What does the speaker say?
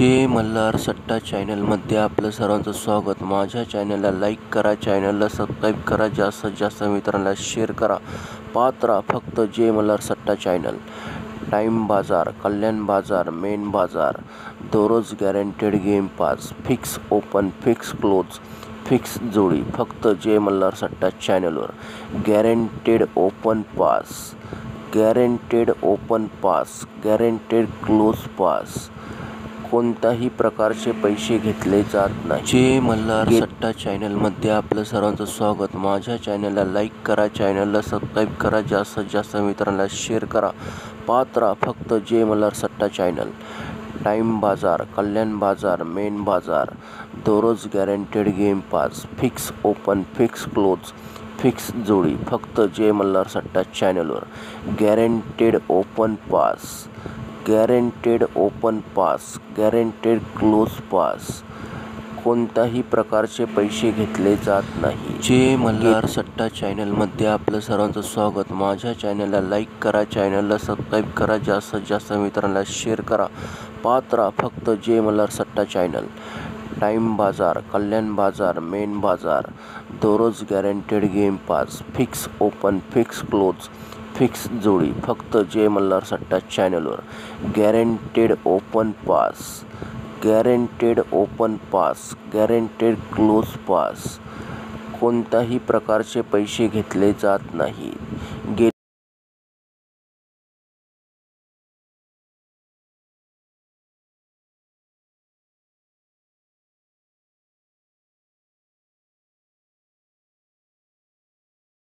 जय मल्हार सट्टा चॅनलमध्ये आपलं सर्वांचं स्वागत। माझ्या चॅनलला लाईक करा, चॅनलला सबस्क्राईब करा, जास्तीत जास्त मित्रांना शेअर करा। पाहत राहा फक्त जय मल्हार सट्टा चॅनल। टाइम बाजार, कल्याण बाजार, मेन बाजार, दररोज guaranteed game pass, fix open, fix close, fix जोडी फक्त जय मल्हार सट्टा चॅनलवर। Guaranteed open pass, guaranteed open pass, guaranteed close pass, कोणत्याही प्रकारचे पैसे घेतले जात नाही। जय मल्हार सट्टा चॅनलमध्ये आपलं सर्वांचं स्वागत। माझ्या चॅनलला लाईक करा, चॅनलला सबस्क्राईब करा, जास्तीत जास्त मित्रांना शेअर करा। पाहत राहा फक्त जय मल्हार सट्टा चॅनल। टाइम बाजार, कल्याण बाजार, मेन बाजार, दररोज guaranteed game pass, fix open, fix close, fix जोडी फक्त जय मल्हार सट्टा चॅनलवर। Guaranteed open pass, guaranteed open pass, guaranteed close pass, कोणत्याही प्रकारचे पैसे घेतले जात नाही। जय मल्हार सट्टा चॅनलमध्ये आपलं सर्वांचं स्वागत। माझ्या चॅनलला लाईक करा, चॅनलला सबस्क्राईब करा, जास्तीत जास्त मित्रांना शेअर करा। पाहत राहा फक्त जय मल्हार सट्टा चॅनल। टाइम बाजार, कल्याण बाजार, मेन बाजार, दररोज guaranteed game pass, fix open, fix close, fix जोडी फक्त जय मल्हार सट्टा चॅनलवर। Guaranteed open pass, guaranteed open pass, guaranteed close pass, कोणत्याही प्रकारचे पैसे घेतले जात नाही।